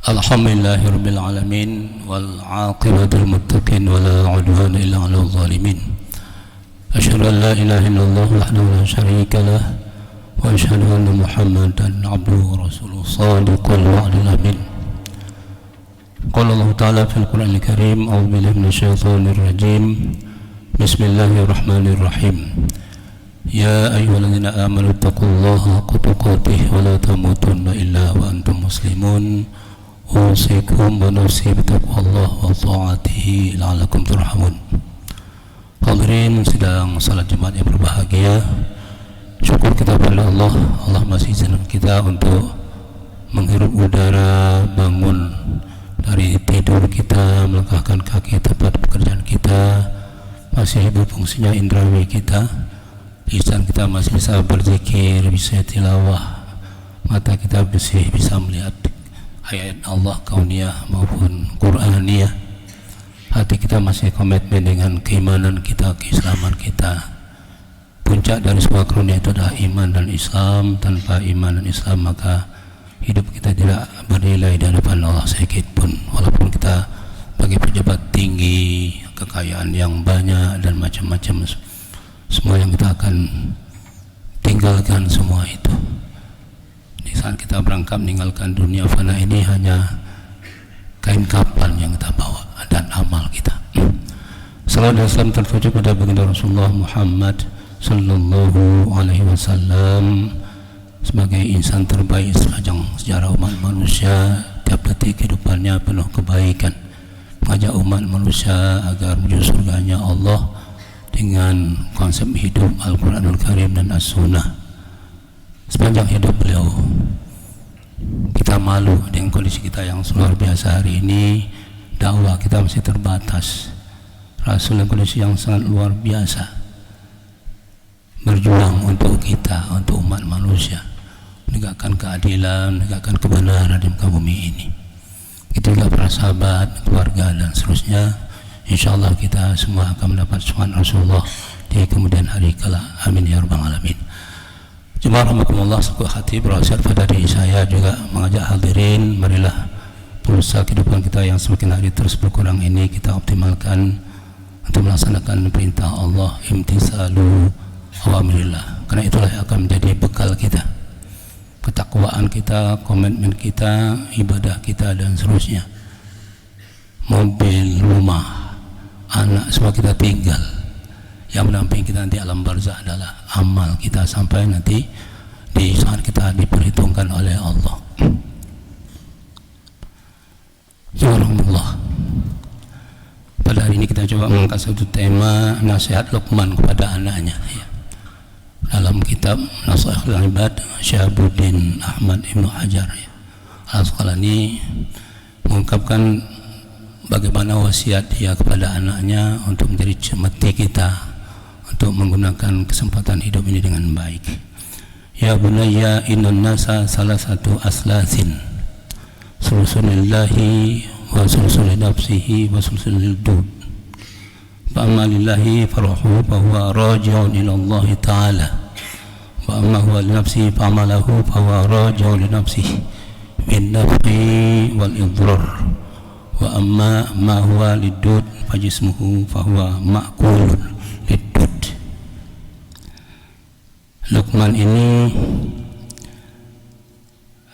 Alhamdulillahirabbil alamin wal 'aqibatul muttaqin wala 'udwana illa 'alal zalimin. Asyhadu an la ilaha illallah wahdahu la syarika lah wa asyhadu anna Muhammadan 'abduhu wa rasuluhu shadiqul wa'dil amin. Qala Allah ta'ala fil Qur'anil Karim, a'udzu billahi minasyaitonir rajim. Bismillahirrahmanirrahim. Ya ayyuhalladzina amanu taqullaha haqqa tuqatih wa la tamutunna illa wa antum muslimun. Usikum wa nafsi bitaqwallah wa ta'atihi la'allakum turhamun. Hadirin sidang salat Jumat yang berbahagia, syukur kita pada Allah. Allah masih izinkan kita untuk menghirup udara, bangun dari tidur kita, melangkahkan kaki tempat pekerjaan kita, masih berfungsinya indrawi kita, lisan kita masih bisa berzikir, bisa tilawah, mata kita bersih bisa melihat ayat Allah kauniyah maupun Qur'aniyah, hati kita masih komitmen dengan keimanan kita, keislaman kita. Puncak dari semua karunia itu adalah iman dan Islam. Tanpa iman dan Islam maka hidup kita tidak bernilai di hadapan Allah sedikit pun, walaupun kita bagi pejabat tinggi, kekayaan yang banyak dan macam-macam, semua yang kita akan tinggalkan semua itu. Di saat kita berangkat meninggalkan dunia fana ini, hanya kain kapal yang kita bawa dan amal kita. Salawat dan salam tertuju pada baginda Rasulullah Muhammad sallallahu alaihi wasallam sebagai insan terbaik sepanjang sejarah umat manusia. Tiap detik kehidupannya penuh kebaikan, mengajak umat manusia agar menuju surganya Allah dengan konsep hidup Al-Quranul Karim dan As-Sunnah. Sepanjang hidup beliau, kita malu dengan kondisi kita yang luar biasa hari ini. Dakwah kita masih terbatas. Rasul dengan kondisi yang sangat luar biasa, berjuang untuk kita, untuk umat manusia, menegakkan keadilan, menegakkan kebenaran di muka bumi ini. Itu juga para sahabat, keluarga dan seterusnya. InsyaAllah kita semua akan mendapat syafaat Rasulullah di kemudian hari kelak. Amin ya rabbal alamin. Jemaah rahmatullah, sekuat hati berwasiat pada diri saya juga mengajak hadirin, marilah pulsa kehidupan kita yang semakin hari terus berkurang ini kita optimalkan untuk melaksanakan perintah Allah, imtisalu awamirillah. Karena itulah yang akan menjadi bekal kita, ketakwaan kita, komitmen kita, ibadah kita dan seterusnya. Mobil, rumah, anak semua kita tinggal. Yang mendampingi kita nanti alam barzah adalah amal kita sampai nanti di saat kita diperhitungkan oleh Allah. Subhanallah. Pada hari ini kita coba mengangkat satu tema, nasihat Luqman kepada anaknya, ya. Dalam kitab Nasihatul Ibad Syahabuddin Ahmad Ibnu Hajar, ya, Al-Asqalani mengungkapkan bagaimana wasiat dia kepada anaknya untuk menjadi cemeti kita untuk menggunakan kesempatan hidup ini dengan baik. Ya bunayya innan nasa salah satu aslasin, sulusulillahi wa sulusul nafsihi wa sulusul dud. Fa amma lillahi farahu fa huwa raji'un ila Allah ta'ala, wa amma huwa li nafsihi fa amalahu fa huwa raji'un li nafsihi bin naf'i wal idrar. Wa amma ma huwa lidud fajismuhu fa huwa ma'kulun lidud. Luqman ini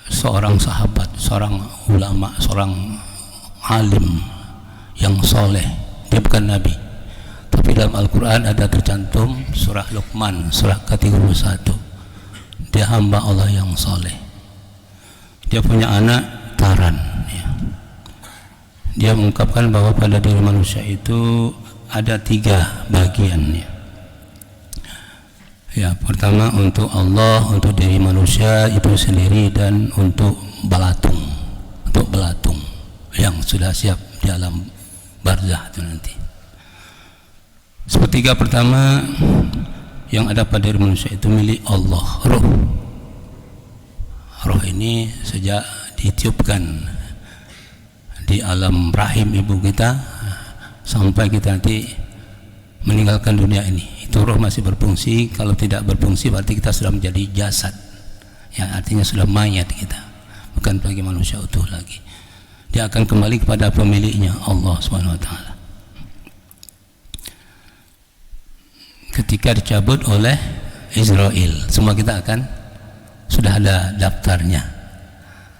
seorang sahabat, seorang ulama, seorang alim yang soleh. Dia bukan nabi, tapi dalam Al-Quran ada tercantum surah Luqman, surah ke-31. Dia hamba Allah yang soleh. Dia punya anak Taran, ya. Dia mengungkapkan bahwa pada diri manusia itu ada 3 bagian, ya. Ya, pertama untuk Allah, untuk diri manusia itu sendiri, dan untuk belatung yang sudah siap di alam barzah itu nanti. Sepertiga pertama yang ada pada diri manusia itu milik Allah, roh. Roh ini sejak ditiupkan di alam rahim ibu kita sampai kita nanti meninggalkan dunia ini, itu roh masih berfungsi. Kalau tidak berfungsi berarti kita sudah menjadi jasad, yang artinya sudah mayat kita, bukan bagi manusia utuh lagi. dia akan kembali kepada pemiliknya, Allah Subhanahu wa taala. Ketika dicabut oleh Israel, semua kita akan sudah ada daftarnya.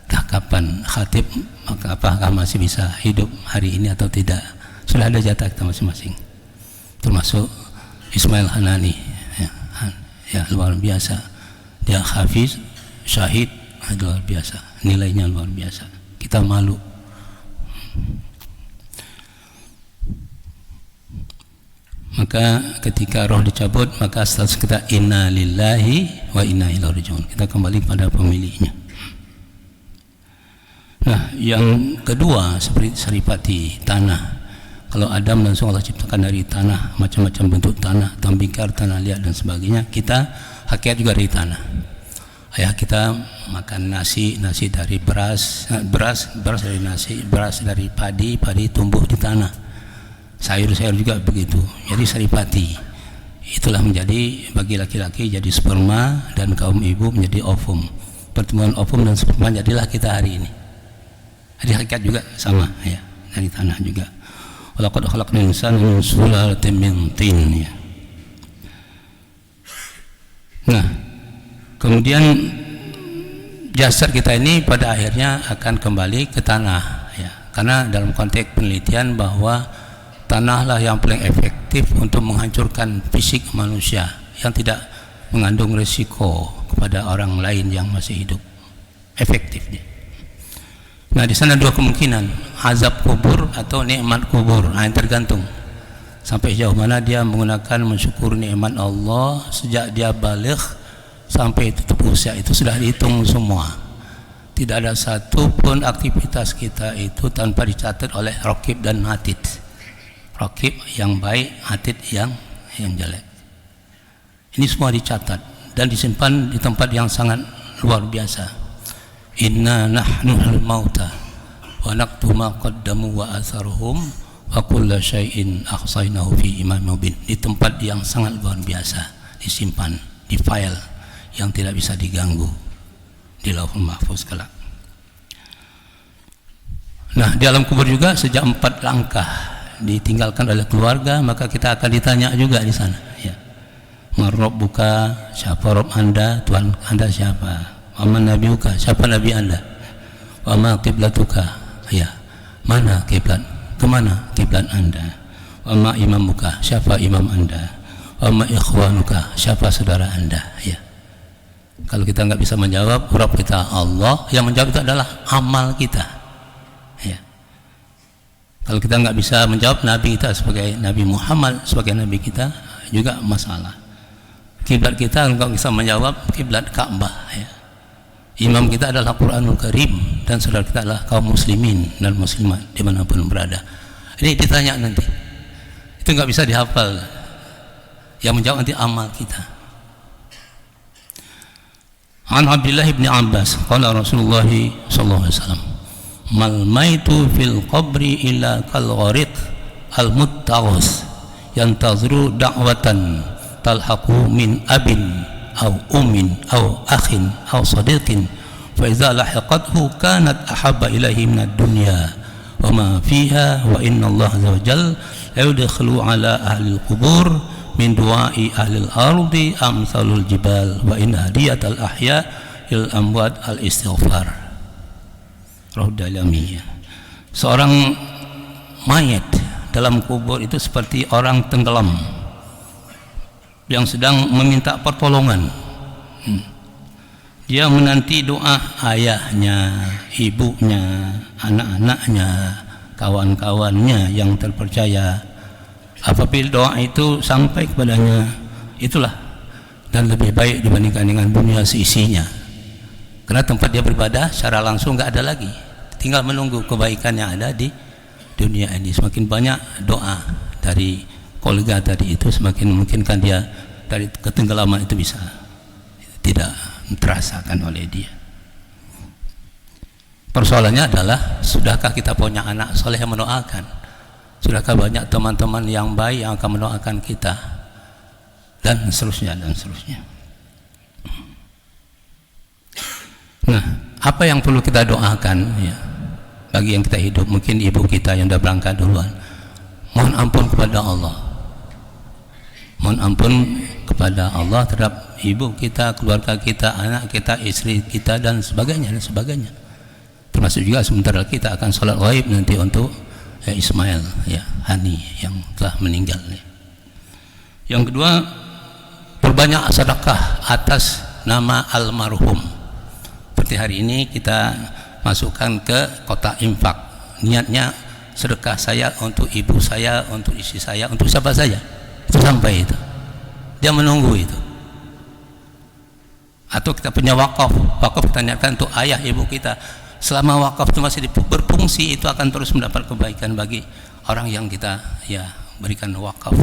Entah kapan khatib, maka apakah masih bisa hidup hari ini atau tidak, sudah ada jatah kita masing-masing. Termasuk Ismail Hanani, ya luar biasa. Dia hafiz, syahid, luar biasa. Nilainya luar biasa. Kita malu. Maka ketika roh dicabut, maka status kita inna lillahi wa inna ilaihi raji'un. Kita kembali pada pemiliknya. Nah, yang kedua seperti saripati, tanah. Kalau Adam langsung Allah ciptakan dari tanah, macam-macam bentuk tanah, tembikar, tanah liat dan sebagainya. Kita hakikat juga dari tanah. Ayah kita makan nasi dari beras dari nasi, beras dari padi tumbuh di tanah. Sayur-sayur juga begitu. Jadi saripati itulah menjadi bagi laki-laki jadi sperma dan kaum ibu menjadi ovum. Pertemuan ovum dan sperma jadilah kita hari ini. Jadi hakikat juga sama ya, dari tanah juga. Walaqad khalaqnal insana min sulalatin min tin ya. Nah, kemudian jasad kita ini pada akhirnya akan kembali ke tanah ya. Karena dalam konteks penelitian bahwa tanahlah yang paling efektif untuk menghancurkan fisik manusia yang tidak mengandung risiko kepada orang lain yang masih hidup. Efektif dia. Nah, di sana dua kemungkinan, azab kubur atau nikmat kubur. Nah, yang tergantung sampai jauh mana dia menggunakan mensyukur nikmat Allah sejak dia baligh sampai tutup usia. Itu sudah dihitung semua. Tidak ada satu pun aktivitas kita itu tanpa dicatat oleh raqib dan atid. Raqib yang baik, atid yang jelek. Ini semua dicatat dan disimpan di tempat yang sangat luar biasa. Inna nahnu al-mauta wa naktubu ma qaddamu wa atharuhum wa kulla syai'in ahsaynahu fi imamin mubin. Di tempat yang sangat luar biasa disimpan, di file yang tidak bisa diganggu di Lauhul Mahfuz kelak. Nah, di alam kubur juga sejak 4 langkah ditinggalkan oleh keluarga, maka kita akan ditanya juga di sana ya. Man rabbuka, siapa Rabb Anda, Tuhan Anda siapa? Wa man nabiyuka, siapa nabi Anda? Wa ma qiblatuka, ya. Mana kiblat? Kemana kiblat Anda? Wa ma imamuka, siapa imam Anda? Wa ma ikhwanuka, siapa saudara Anda, ya. Kalau kita enggak bisa menjawab, Rabb kita Allah, yang menjawab itu adalah amal kita. Ya. Kalau kita nggak bisa menjawab Nabi kita sebagai Nabi Muhammad sebagai Nabi kita juga masalah. Kiblat kita nggak bisa menjawab kiblat Ka'bah ya. Imam kita adalah Quranul Karim dan saudara kita adalah kaum muslimin dan muslimat dimanapun berada. Ini ditanya nanti. Itu nggak bisa dihafal. Yang menjawab nanti amal kita. An Abdullah bin Abbas qala Rasulullah sallallahu alaihi wasallam mal maitu fil qabri illa kal gharid al muttaghas yantazru da'watan talhaqu min abin aw ummin aw akhin aw sadiqin fa idza lahiqathu kanat ahabba ilaihi min ad-dunya wa ma fiha wa inna Allah azza wa jalla yudkhilu ala ahli al-qubur min du'ai ahli al-ardi amsalul jibal wa in hadiyatal ahya il amwat al-istighfar. Rohdalami. Seorang mayat dalam kubur itu seperti orang tenggelam yang sedang meminta pertolongan. Dia menanti doa ayahnya, ibunya, anak-anaknya, kawan-kawannya yang terpercaya. Apabila doa itu sampai kepadanya, itulah dan lebih baik dibandingkan dengan dunia seisinya. Karena tempat dia beribadah secara langsung nggak ada lagi, tinggal menunggu kebaikan yang ada di dunia ini. Semakin banyak doa dari kolega tadi itu, semakin memungkinkan dia dari ketenggelaman itu bisa tidak terasakan oleh dia. Persoalannya adalah, sudahkah kita punya anak soleh yang mendoakan? Sudahkah banyak teman-teman yang baik yang akan mendoakan kita? Dan seterusnya dan seterusnya. Nah, apa yang perlu kita doakan ya? bagi yang kita hidup. Mungkin ibu kita yang sudah berangkat duluan, mohon ampun kepada Allah, mohon ampun kepada Allah terhadap ibu kita, keluarga kita, anak kita, istri kita, dan sebagainya, termasuk juga sebentar kita akan sholat ghaib nanti untuk Ismail Hani yang telah meninggal. Yang kedua, perbanyak sedekah atas nama almarhum. Seperti hari ini kita masukkan ke kotak infak, niatnya sedekah saya untuk ibu saya, untuk istri saya, untuk siapa saja, itu sampai itu, dia menunggu itu. Atau kita punya wakaf kita niatkan untuk ayah ibu kita, selama wakaf itu masih berfungsi, itu akan terus mendapat kebaikan bagi orang yang kita berikan wakaf.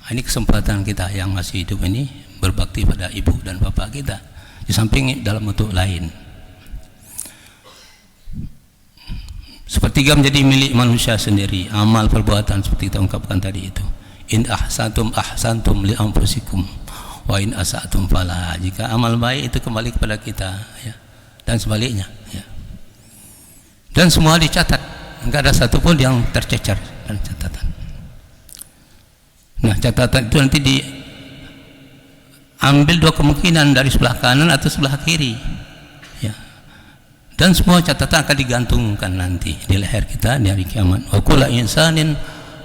Ini kesempatan kita yang masih hidup ini berbakti pada ibu dan bapak kita, di samping dalam bentuk lain. Sepertiga menjadi milik manusia sendiri, amal perbuatan seperti kita ungkapkan tadi itu. In ahsantum ahsantum li anfusikum wa in asatum falaha. Jika amal baik itu kembali kepada kita, dan sebaliknya, dan semua dicatat, enggak ada satupun yang tercecer dalam catatan. Nah, catatan itu nanti diambil dua kemungkinan, dari sebelah kanan atau sebelah kiri, dan semua catatan akan digantungkan nanti di leher kita di hari kiamat. Wa kullu insanin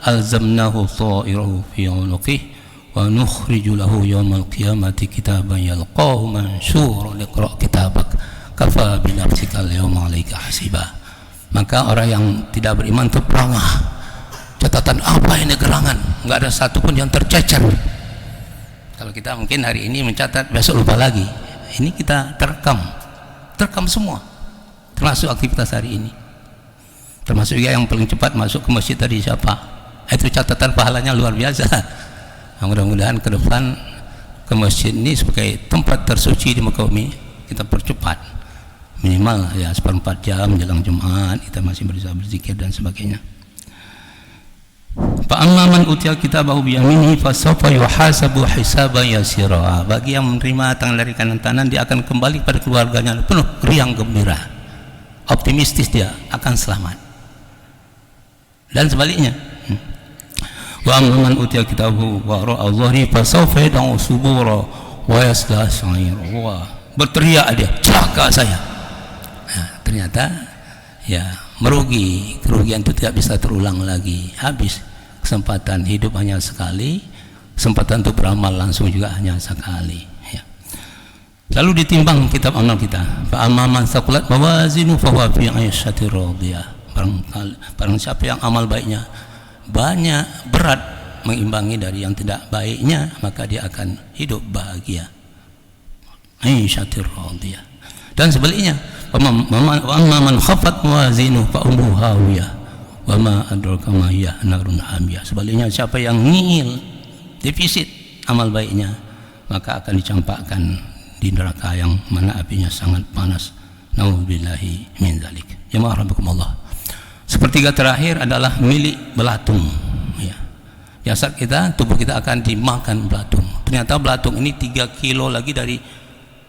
alzamnahu ta'irahu fi 'unuqihi wa nukhriju lahu yawmal qiyamati kitaban yalqahu mansyura iqra' kitabak kafa bi nafsika al-yawma 'alaika hasiba. Maka orang yang tidak beriman itu perangah, catatan apa ini gerangan, enggak ada satupun yang tercecer. Kalau kita mungkin hari ini mencatat, besok lupa lagi. Ini kita terekam semua, termasuk aktivitas hari ini, termasuk juga yang paling cepat masuk ke masjid tadi siapa, itu catatan pahalanya luar biasa. Nah, mudah-mudahan ke depan ke masjid ini sebagai tempat tersuci di muka bumi kita percepat, minimal seperempat jam jelang Jumat kita masih bisa berzikir dan sebagainya. Fa amma man utiya kitabahu bi yaminihi fa sawfa yuhasabu hisaban yasira. Bagi yang menerima tangan dari kanan dia akan kembali pada keluarganya penuh riang gembira, optimistis dia akan selamat. Dan sebaliknya, wa amman utiya kitabahu wara'a dhahri fa sawfa yad'u subura wa yasla sa'ira. Berteriak dia, celaka saya. Nah, ternyata merugi, kerugian itu tidak bisa terulang lagi, habis. Kesempatan hidup hanya sekali, kesempatan untuk beramal langsung juga hanya sekali. Lalu ditimbang kitab amal kita. Fa amma man thaqulat mawazinu fa huwa fi 'aisyatir radiyah. Barang siapa yang amal baiknya banyak, berat mengimbangi dari yang tidak baiknya, maka dia akan hidup bahagia. 'Aisyatir radiyah. Dan sebaliknya, wa amma man khaffat mawazinu fa ummuhu hawiyah wa ma adraka ma hiya narun hamiyah. Sebaliknya, siapa yang nihil, defisit amal baiknya, maka akan dicampakkan di neraka yang mana apinya sangat panas. Nauzubillahi min dzalik. Ya ma'arabakumullah. Sepertiga terakhir adalah milik belatung. Jasad kita, tubuh kita akan dimakan belatung. Ternyata belatung ini 3 kilo lagi dari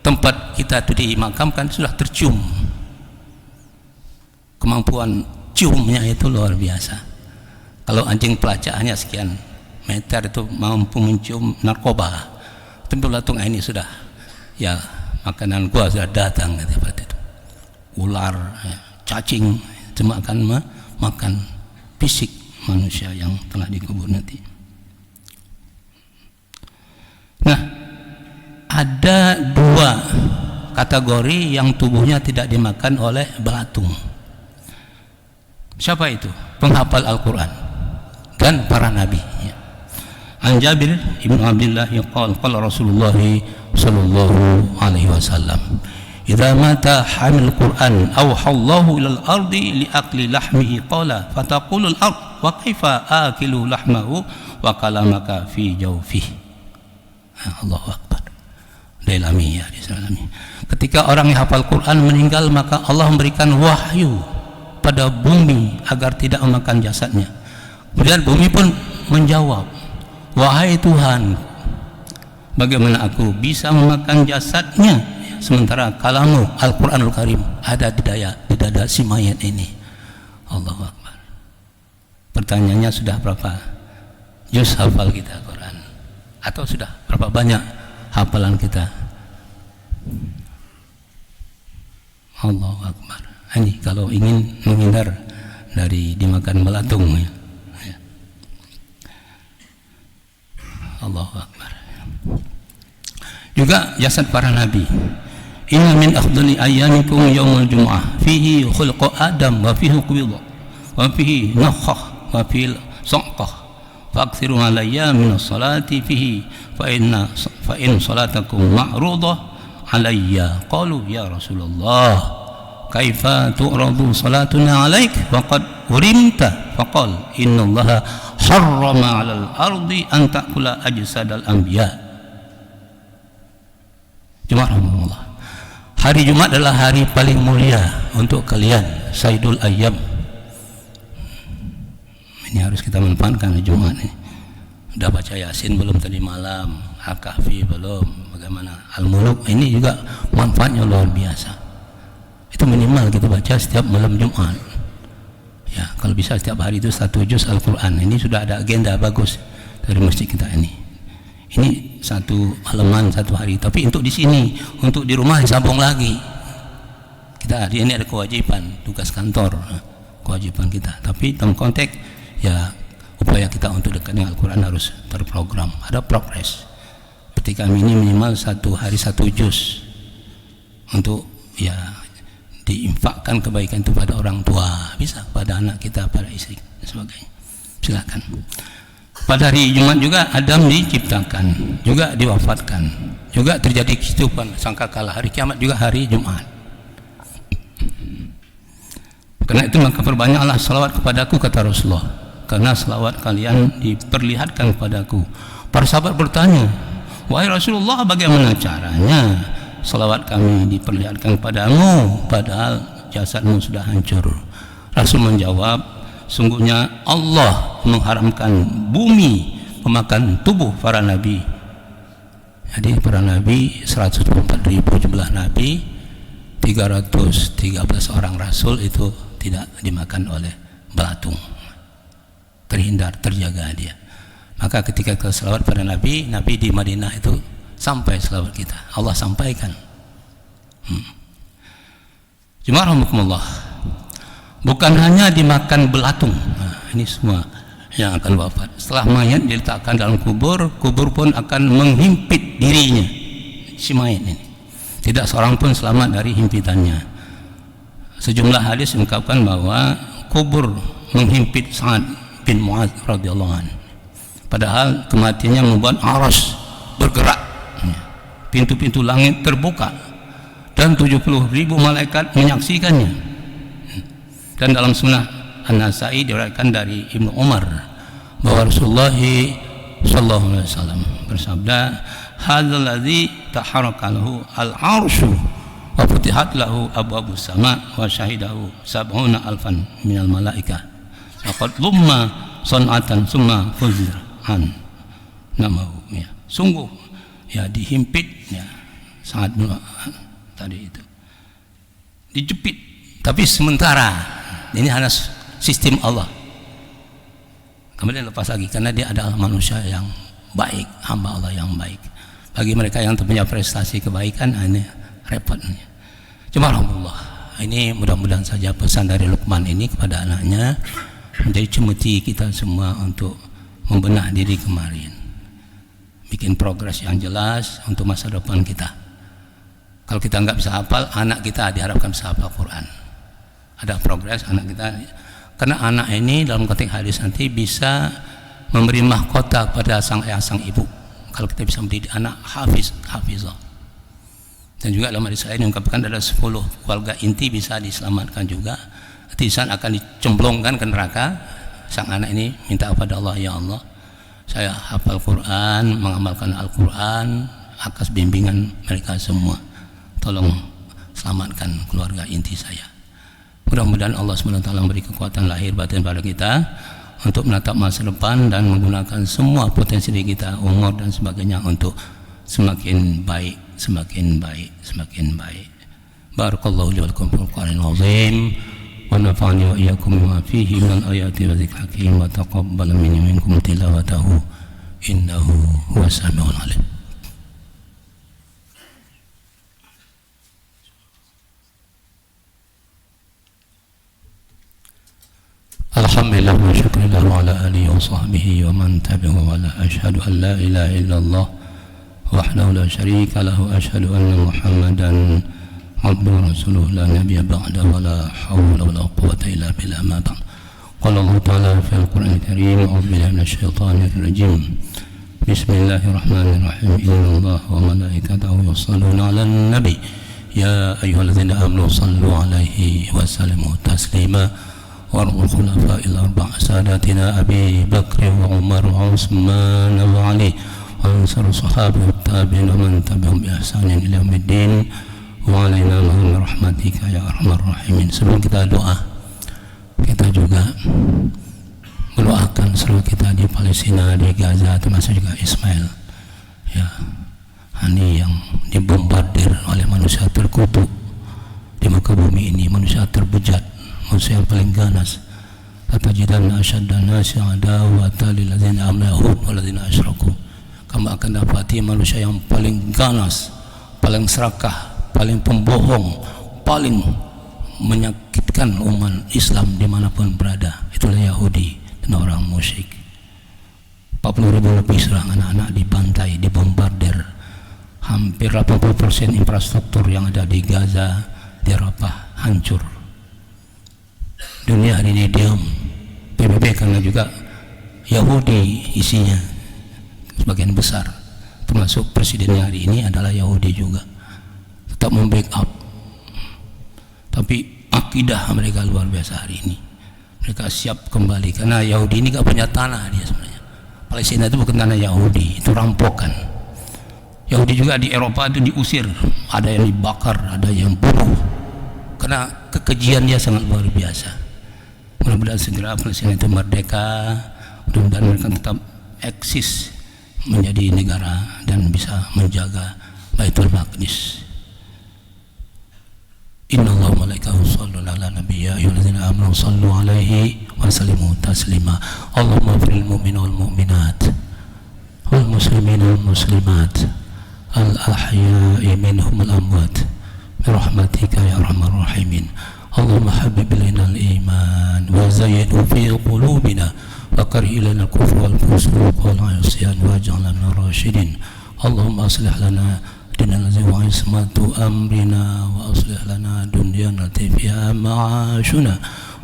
tempat kita itu dimakamkan sudah tercium. Kemampuan ciumnya itu luar biasa. Kalau anjing pelacaannya sekian meter itu mampu mencium narkoba, tentu belatung ini sudah makanan gua sudah datang seperti itu. Ular, cacing cuma akan makan fisik manusia yang telah dikubur nanti. Nah, ada 2 kategori yang tubuhnya tidak dimakan oleh belatung. Siapa itu? Penghafal Al-Quran dan para nabi. An Jabir ibn Abdullah qala Rasulullah sallallahu alaihi wasallam, idza mata hamil Quran awhallahu ilal ardi li akli lahmihi qala fataqulul ard wa kaifa akilu lahmahu wa kalamaka fi jawfihi. Allahu akbar. Dailami disalami. Ketika orang yang hafal Quran meninggal, maka Allah memberikan wahyu pada bumi agar tidak memakan jasadnya. Kemudian bumi pun menjawab, wahai Tuhan, bagaimana aku bisa memakan jasadnya sementara kalamu Al-Quranul Karim ada di dada si mayat ini. Allahu Akbar. Pertanyaannya, sudah berapa juz hafal kita Quran? Atau sudah berapa banyak hafalan kita? Allahu Akbar. Ini kalau ingin menghindar dari dimakan belatung ya. Allahu Akbar. Juga jasad para nabi. Inna min afdali ayyamikum yaumul jumu'ah fihi khulqa Adam wa fihi qubida wa fihi nakhah wa fihi saqah fa'kthiru alayya min as-salati fihi fa in salatakum ma'rudah alayya. Qalu ya Rasulullah kaifa tu'radu salatuna alaik faqad urimta faqal innallaha harrama 'alal ardi an ta'kula ajsadal anbiya. Jemaah, hari Jumat adalah hari paling mulia untuk kalian, Sayyidul Ayyam. Ini harus kita manfaatkan hari Jumat ini. Sudah baca Yasin belum tadi malam? Al-Kahfi belum? Bagaimana? Al-Muluk, ini juga manfaatnya luar biasa. Itu minimal kita baca setiap malam Jumat. Ya, kalau bisa setiap hari itu 1 juz Al-Quran. Ini sudah ada agenda bagus dari masjid kita ini. Ini 1 halaman 1 hari, tapi untuk di sini, untuk di rumah disambung lagi. Kita ini ada kewajiban, tugas kantor, kewajiban kita. Tapi dalam konteks ya upaya kita untuk dekat dengan Al-Quran harus terprogram, ada progres. Ketika ini minimal 1 hari 1 juz untuk ya diinfakkan kebaikan itu pada orang tua, bisa pada anak kita, pada istri dan sebagainya. Silakan. Pada hari Jumat juga Adam diciptakan, juga diwafatkan, juga terjadi kehidupan sangkakala. Hari kiamat juga hari Jumat. Karena itu maka perbanyaklah salawat kepadaku, kata Rasulullah, karena salawat kalian diperlihatkan kepadaku. Para sahabat bertanya, wahai Rasulullah, bagaimana caranya salawat kami diperlihatkan kepadamu padahal jasadmu sudah hancur? Rasul menjawab, sungguhnya Allah mengharamkan bumi memakan tubuh para nabi. Jadi para nabi 124.000 jumlah nabi, 313 orang rasul itu tidak dimakan oleh belatung, terhindar, terjaga dia. Maka ketika kita selawat pada nabi, nabi di Madinah itu sampai selawat kita, Allah sampaikan. Jemaah rahimakumullah, bukan hanya dimakan belatung, nah, ini semua yang akan wafat. Setelah mayat diletakkan dalam kubur, kubur pun akan menghimpit dirinya, si mayat ini. Tidak seorang pun selamat dari himpitannya. Sejumlah hadis mengungkapkan bahwa kubur menghimpit Sa'ad bin Mu'adz radhiyallahu anhu. Padahal kematiannya membuat aras bergerak, pintu-pintu langit terbuka, dan 70.000 malaikat menyaksikannya. Dan dalam sunnah An-Nasai diriwayatkan dari Ibnu Umar bahwa Rasulullah sallallahu alaihi wasallam bersabda, hadzal ladzi taharaka lahu al-arsyu wa futihat lahu abwabus sama wa syahidahu sab'una alfan minal malaikah laqad lumma san'atan summa fuzran namahu, ya. Sungguh ya dihimpit ya sangat tadi itu dijepit, tapi sementara. Ini hanya sistem Allah. Kemudian lepas lagi, karena dia adalah manusia yang baik, hamba Allah yang baik. Bagi mereka yang punya prestasi kebaikan, ini repotnya. Cuma alhamdulillah, ini mudah-mudahan saja pesan dari Luqman ini kepada anaknya menjadi cemeti kita semua untuk membenah diri kemarin, bikin progres yang jelas untuk masa depan kita. Kalau kita nggak bisa hafal, anak kita diharapkan bisa hafal Quran. Ada progres anak kita, karena anak ini dalam konteks hadis nanti bisa memberi mahkota kepada sang ayah sang ibu. Kalau kita bisa mendidik anak hafizah. Dan juga dalam hadis lain diungkapkan ada 10 keluarga inti bisa diselamatkan juga. Tisan akan dicemplungkan ke neraka. Sang anak ini minta kepada Allah, ya Allah, saya hafal Quran, mengamalkan Al-Quran atas bimbingan mereka semua. Tolong selamatkan keluarga inti saya. Mudah-mudahan Allah SWT memberi kekuatan lahir batin pada kita untuk menatap masa depan dan menggunakan semua potensi kita, umur dan sebagainya untuk semakin baik, semakin baik, semakin baik. Barakallahu li wa lakum fil Qur'anil azim wa nafa'ani wa iyyakum bima fihi min ayati wa dzikril hakim wa taqabbal minni minkum tilawatahu innahu huwas samiul alim. Alhamdulillah wa syukurillah wa ala alihi wa sahbihi wa man tabi'ahu wa la asyhadu an la ilaha illallah wahdahu la syarika lahu asyhadu anna Muhammadan abduhu wa rasuluhu la nabiyya ba'da wa la hawla wa la quwwata illa billah ma ba'd. Qala Allah ta'ala fil Qur'anil Karim a'udzu billahi minasy syaithanir rajim. Bismillahirrahmanirrahim. Innallaha wa malaikatahu yusholluna 'alan nabi ya ayyuhalladzina amanu shallu 'alaihi wa sallimu taslima. وارض الخلفاء الأربعة ساداتنا أبي بكر وعمر وعثمان وعلي وأنصر الصحابة والتابعين ومن تبعهم بإحسان إلى يوم الدين وعلينا من رحمتك يا أرحم الراحمين. Sebelum kita doa, kita juga mendoakan seluruh kita di Palestina, di Gaza, termasuk juga Ismail ya, ini yang dibombardir oleh manusia terkutuk di muka bumi ini, manusia terbejat, manusia yang paling ganas. Atajidanna asyaddan nasi adawatan lil ladzina amanu wal ladzina asyraku. Kamu akan dapati manusia yang paling ganas, paling serakah, paling pembohong, paling menyakitkan umat Islam dimanapun berada. Itulah Yahudi dan orang musyrik. 40.000 lebih serang anak-anak dibantai, dibombardir. Hampir 80% infrastruktur yang ada di Gaza, di Rafah hancur. Dunia hari ini diam, PBB karena juga Yahudi isinya sebagian besar, termasuk presidennya hari ini adalah Yahudi juga, tetap membackup. Tapi akidah mereka luar biasa hari ini, mereka siap kembali karena Yahudi ini gak punya tanah dia sebenarnya. Palestina itu bukan tanah Yahudi, itu rampokan. Yahudi juga di Eropa itu diusir, ada yang dibakar, ada yang bunuh karena kekejian dia sangat luar biasa. Mudah-mudahan segera Palestina itu merdeka, mudah-mudahan mereka tetap eksis menjadi negara dan bisa menjaga Baitul Maqdis. Innallaha wa malaikatahu yusholluna 'alan nabiy ya ayyuhalladzina amanu shallu 'alaihi wa sallimu taslima. Allahumma ighfirlil mu'minina wal mu'minat wal muslimina wal muslimat al ahya'i minhum wal amwat birahmatika ya arhamar rahimin. Allahumma habib ilaina al-iman wa zayyinhu fi qulubina wa karih ilaina al-kufra wal fusuq wal 'isyan waj'alna minal rasyidin. Allahumma aslih lana dinana wa ismatu amrina wa aslih lana dunyana allati fiha ma'ashuna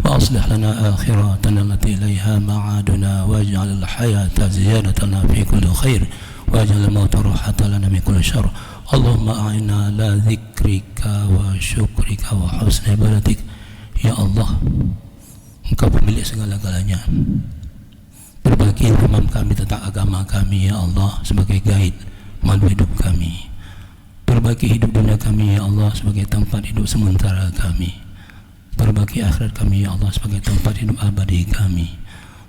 wa aslih lana akhiratana allati ilayha ma'aduna waj'al al-hayata ziyadatan fi kulli khair waj'al al-mauta rahatan lana min kulli syarr. Allahumma a'inna ala dzikrika wa syukrika wa husni ibadatik. Ya Allah, Engkau pemilik segala-galanya. Berbagi ilham kami tentang agama kami ya Allah sebagai guide malu hidup kami. Berbagi hidup dunia kami ya Allah sebagai tempat hidup sementara kami. Berbagi akhirat kami ya Allah sebagai tempat hidup abadi kami.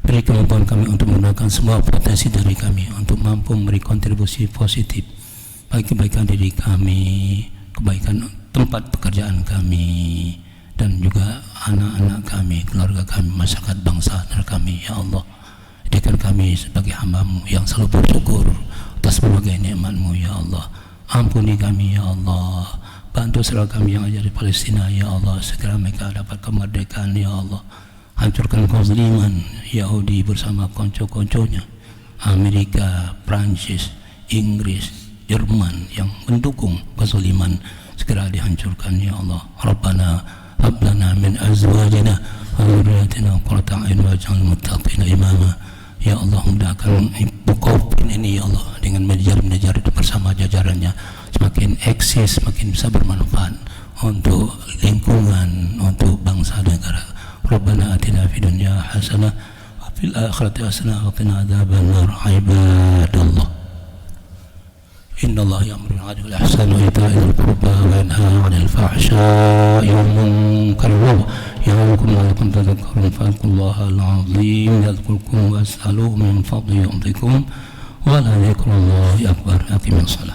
Beri kemampuan kami untuk menggunakan semua potensi dari kami untuk mampu memberi kontribusi positif bagi kebaikan diri kami, kebaikan tempat pekerjaan kami, dan juga anak-anak kami, keluarga kami, masyarakat bangsa dan kami ya Allah. Jadikan kami sebagai hamba-Mu yang selalu bersyukur atas berbagai nikmat-Mu ya Allah. Ampuni kami ya Allah, bantu saudara kami yang ada di Palestina ya Allah, segera mereka dapat kemerdekaan ya Allah. Hancurkan kezaliman Yahudi bersama konco-konconya, Amerika, Prancis, Inggris, Jerman yang mendukung kezaliman segera dihancurkan ya Allah. Rabbana hab lana min azwajina wa dhurriyyatina qurrata a'yun waj'alna muttaqina imama. Ya Allah, mudahkan Ibu Kaupin ini ya Allah dengan manajer-manajer bersama jajarannya semakin eksis, semakin bisa bermanfaat untuk lingkungan, untuk bangsa dan negara. Rabbana atina fid dunya hasanah wa fil akhirati hasanah wa qina adzabannar. Ibadallah, innallaha ya'muru bil 'adli wal ihsani wa ita'i dzil qurba wa yanha 'anil fahsya'i wal munkari wa ya'idhukum la'allakum tadhakkarun. Fadhkurullahal 'azim yadhkurkum was'aluhu min fadlihi yu'tikum wa la dzikrullahi akbar. Aqimus shalah.